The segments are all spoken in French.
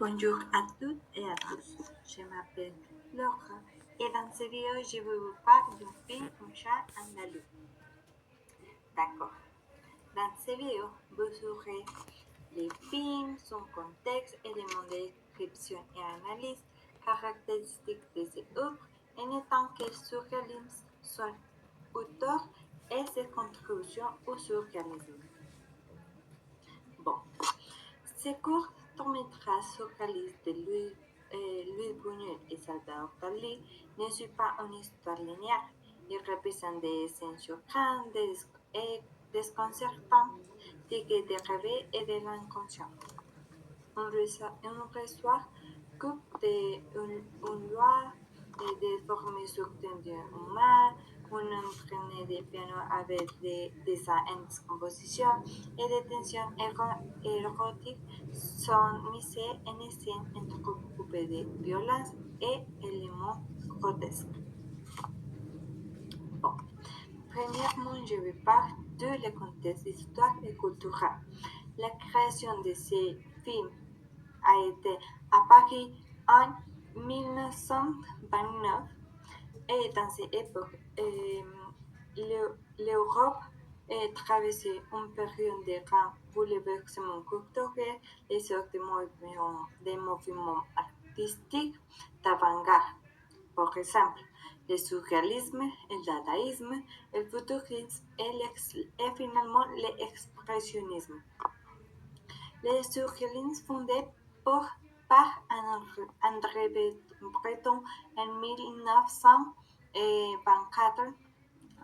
Bonjour à toutes et à tous. Je m'appelle Laura et dans cette vidéo, je vais vous parler du film Un chat andalou. D'accord. Dans cette vidéo, vous aurez les films, son contexte, éléments de description et analyse, caractéristiques de ces œuvres, en étant que surréalisme, son auteur et ses contributions au surréalisme. Bon, ce court-métrage surréaliste de Louis Buñuel et Salvador Dalí ne suit pas une histoire linéaire. Il représente des scènes choquantes et déconcertantes, tirées des rêves et de l'inconscient. On reçoit coupe une loi de former certains humains, un entraîné de piano avec des dessins en composition et des tensions érotiques sont mises en scène entrecoupées de violence et éléments grotesques. Bon. Premièrement, je vais parler de le contexte historique et culturel. La création de ces films a été à Paris en 1929 et dans cette époque, l'Europe traversait une période de grands bouleversements culturels et surtout des mouvements artistiques d'avant-garde. Par exemple, le surréalisme, le dadaïsme, le futurisme et finalement l'expressionnisme. Le surréalisme fondé par André Breton en 1924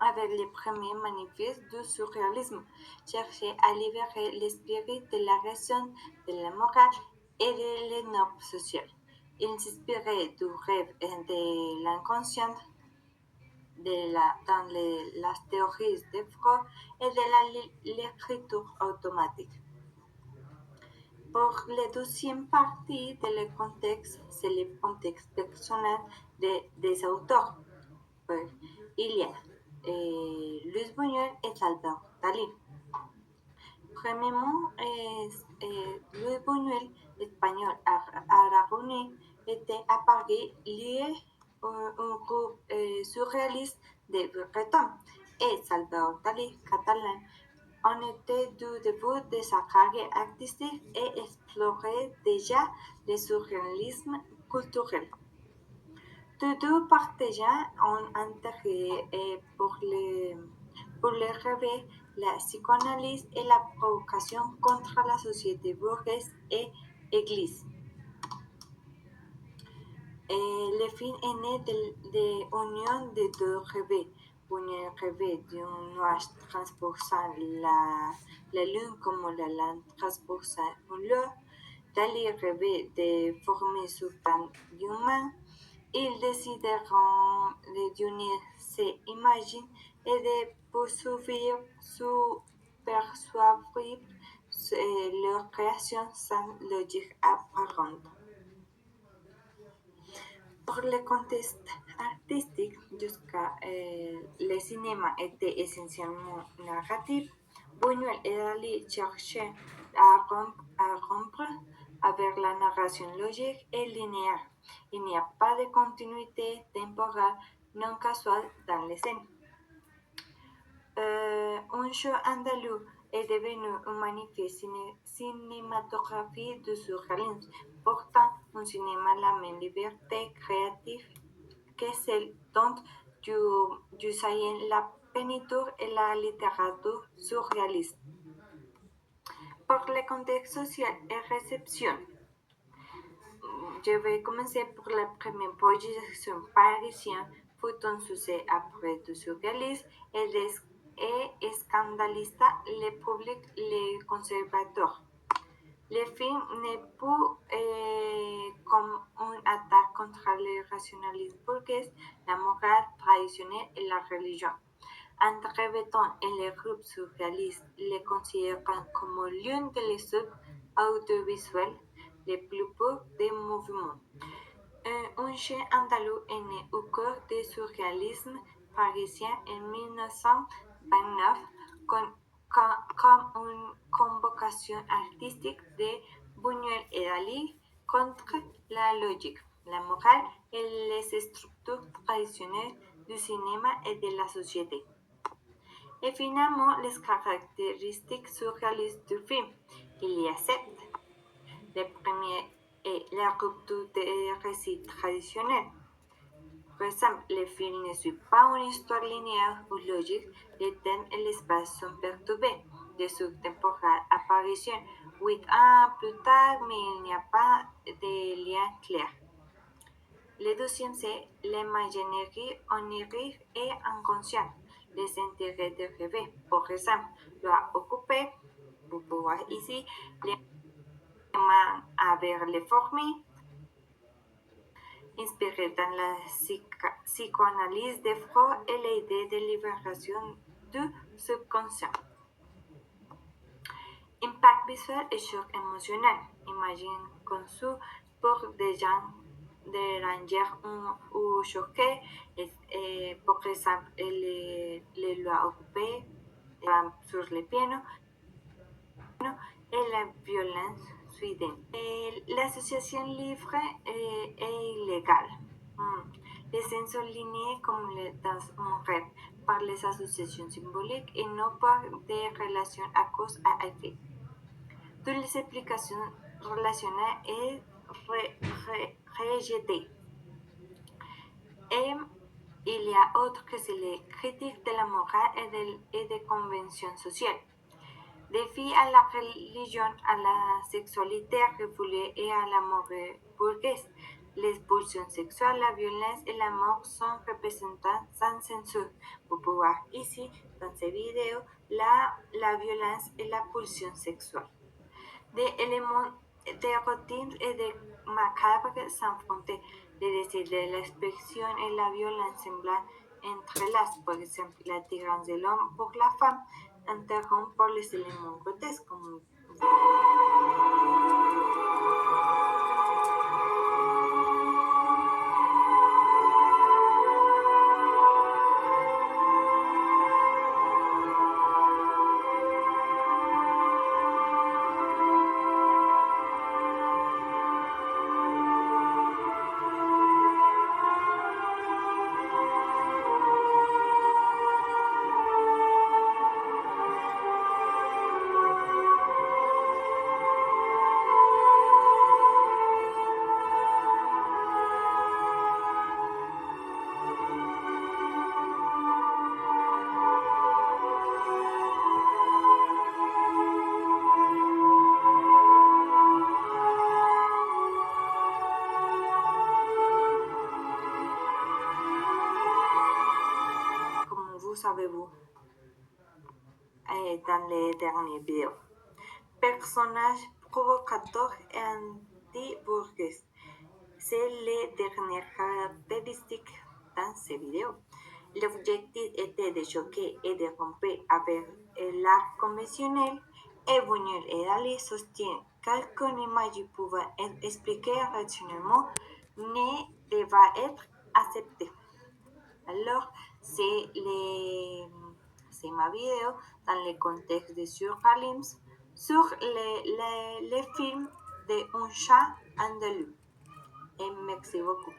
avec les premiers manifestes du surréalisme, cherchait à libérer l'esprit de la raison, de la morale et de les normes sociales. Il s'inspirait du rêve et de l'inconscient dans las théories de Freud et de l'écriture automatique. Pour la deuxième partie de le contexte, c'est le contexte personnel des auteurs. Il y a Luis Buñuel et Salvador Dalí. Premièrement, Luis Buñuel, espagnol aragonais, était à Paris lié un groupe surréaliste de Breton et Salvador Dalí, catalan. On était du début de sa carrière artistique et explorait déjà le surréalisme culturel. Tous deux partageaient un intérêt pour le rêve, la psychanalyse et la provocation contre la société bourgeoise et église. Le film est né de l'union de deux rêves. Buñuel rêvait d'un nuage transperçant la lune comme la lame transperçant une l'eau. Dalí rêvait de former certains humains. Ils décideront d'unir ces images et de poursuivre persuivre leur création sans logique apparente. Pour le contexte artistique, jusqu'à le cinéma était essentiellement narratif, Buñuel et Dalí cherchaient à rompre avec la narration logique et linéaire. Il n'y a pas de continuité temporelle non casuelle dans les scènes. Un show andalou est devenu un manifeste cinématographique du surréalisme, portant un cinéma à la même liberté créative que celle dont jouissaient la peinture et la littérature surréaliste. Pour le contexte social et réception, je vais commencer pour la première projection parisienne, fut un succès après du surréalisme et scandalisa le public les conservateurs. Le film n'est plus comme une attaque contre le rationalisme bourgeois, la morale traditionnelle et la religion. André Breton et le groupe surréaliste le considèrent comme l'une des œuvres audiovisuelles les plus pures du mouvement. Un chien andalou est né au cœur du surréalisme parisien en 1929 comme une convocation artistique de Buñuel et Dalí contre la logique, la morale et les structures traditionnelles du cinéma et de la société. Et finalement, les caractéristiques surréalistes du film. Il y a sept. Le premier est la rupture des récits traditionnels. Par exemple, le film ne suit pas une histoire linéaire ou logique, les thèmes et l'espace sont perturbés. De subtemporales apparitions 8 ans plus tard, mais il n'y a pas de lien clair. Le deuxième, c'est l'imaginerie onirique et inconsciente, les intérêts de rêver. Par exemple, loi occupée, vous pouvez voir ici, les mains avec les fourmis, inspiré dans la psychanalyse de Freud et l'idée de libération du subconscient. Impact visuel et choc émotionnel. Imagine conçu pour des gens dérangés ou choqués, par exemple les lois occupées sur le piano et la violence soudaine. L'association libre est illégale. Les scènes sont liées comme dans un rêve par les associations symboliques et non par des relations à cause à effet. Toutes les explications relationnelles est rejetées. Et il y a autre que c'est les critiques de la morale et des conventions sociales. Défi à la religion, à la sexualité refoulée et à la morale burguese. Les pulsions sexuelles, la violence et la mort sont représentées sans censure. Vous pouvez voir ici, dans cette vidéo, la violence et la pulsion sexuelle. Des éléments de routine et de macabres s'affrontaient. Les désirs de l'expression et la violence semblables entrelacées. Par exemple, l'attirance de l'homme pour la femme, interrompue par les éléments grotesques, comme vous savez-vous dans les dernières vidéos. Personnage provocateur et anti-bourgeois. C'est les dernières caractéristiques dans ces vidéos. L'objectif était de choquer et de rompre avec l'art conventionnel et Buñuel et Dalí sostiennent qu'aucune image pouvant être expliquée rationnellement ne devra être acceptée. Alors, c'est ma vidéo dans le contexte de surréalisme sur les films de Un chat andalou. Et merci beaucoup.